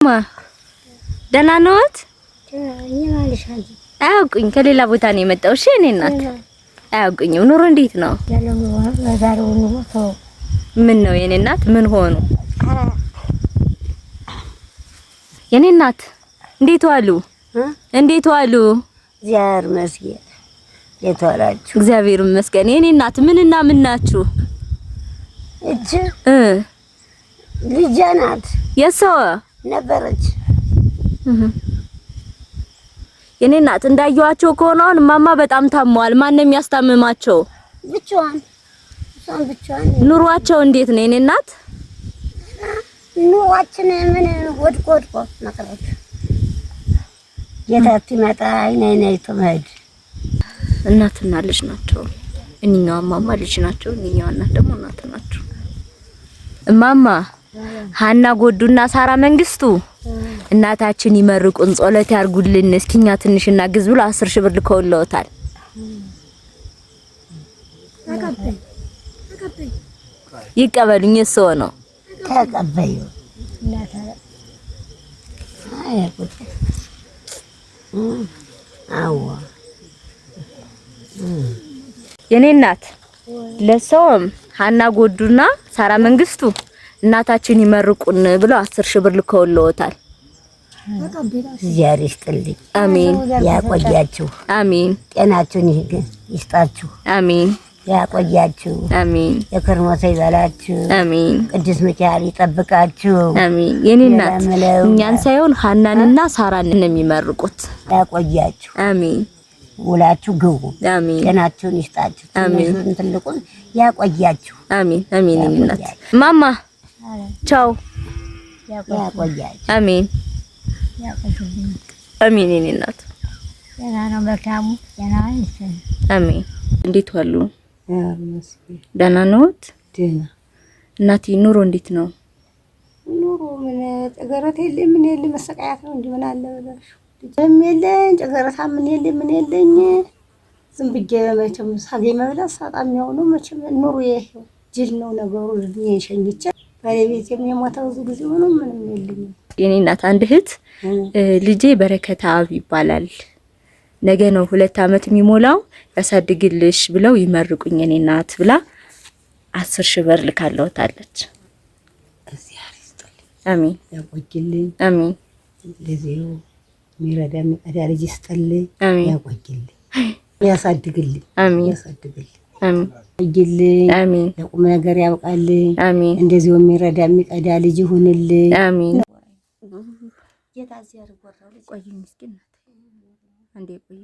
ደህና ነዎት? አያውቁኝ ከሌላ ቦታ ነው የመጣው። እሺ እኔ እናት አያውቁኝም። ኑሮ እንዴት ነው? ምን ነው የኔ እናት ምን ሆኑ? የኔ እናት እንዴት ዋሉ? እንዴት ዋሉ? እግዚአብሔር ይመስገን። እንዴት ዋላችሁ? እግዚአብሔር ይመስገን። የኔ እናት ምንና ምን ናችሁ? እቺ ልጅ ናት የሰው ነበረች። የኔ እናት እንዳየዋቸው ከሆነ አሁን ማማ በጣም ታመዋል። ማን ነው የሚያስታምማቸው? ብቻዋን ኑሯቸው እንዴት ነው የኔ እናት? ኑሯችን ምን ወድቆ መቅረት የታት ይመጣ አይናይቶ መሄድ። እናትና ልጅ ናቸው። እኛዋ ማማ ልጅ ናቸው። እኛዋ እናት ደግሞ እናት ናቸው። ማማ ሀና ጎዱና ሳራ መንግስቱ እናታችን ይመርቁን ጸሎት ያርጉልን እስኪኛ ትንሽና ግዝ ብሎ 10 ሺህ ብር ልከውልዎታል። ይቀበሉኝ እሰው ነው ተቀበዩ እናታ አይቁጥ አዋ የኔ እናት ለሰውም ሀና ጎዱና ሳራ መንግስቱ እናታችን ይመርቁን ብሎ 10 ሺህ ብር ልከውልዎታል። እግዚአብሔር ይስጥልኝ። አሜን። ያቆያችሁ። አሜን። ጤናችሁን ይስጣችሁ። አሜን። ያቆያችሁ። አሜን። የከርሞ ሰው ይበላችሁ። አሜን። ቅዱስ ሚካኤል ይጠብቃችሁ። አሜን። የኔ እናት እኛን ሳይሆን ሀናንና ሳራን ነው የሚመርቁት። ያቆያችሁ። አሜን። ውላችሁ ግቡ። አሜን። ጤናችሁን ይስጣችሁ። ትንሹን ትልቁን ያቆያችሁ። አሜን። አሜን። የኔ እናት ማማ ቻው። ያቆያችሁ። አሜን። አሜን። የኔ እናት ደህና ነው መልካሙ ደህና ነው። አሜን። እንዴት ዋሉ? ደህና ነዎት? ደህና እናቴ ኑሮ እንዴት ነው? ኑሮ ምን ጨገረት የለ ምን የለ መሰቃያት ነው እንዴ? ምን አለ በለሽ ደም የለኝ ጨገረታ ምን የለ ምን የለኝ ዝም ብዬ መቼም ሳገኝ መብላት ሳጣም ያው ነው መቼም ኑሮ ይሄው ጅል ነው ነገሩ። የሸኝቼ ባለቤቴም የሞተው ብዙ ጊዜ ሆኖ ምንም የለኝ። የኔ እናት አንድ እህት ልጄ በረከታ አብ ይባላል ነገ ነው 2 አመት የሚሞላው ያሳድግልሽ ብለው ይመርቁኝ የኔ እናት ብላ 10 ሺህ ብር ልካለውታለች። እግዚአብሔር ይስጥልኝ። አሜን። ያቆይልኝ። አሜን። ለዚሁ ሚረዳ ሚቀዳ ልጅ ይስጥልኝ። አሜን። ያቆይልኝ። ያሳድግልኝ። አሜን። ያሳድግልኝ። አሜን። ያቆይልኝ። አሜን። ለቁም ነገር ያብቃልኝ። አሜን። እንደዚሁ ሚረዳ ሚቀዳ ልጅ ይሁንልኝ። አሜን። የታዚያ ረጋው ቆይ ምስኪን ናት አንዴ ቆይ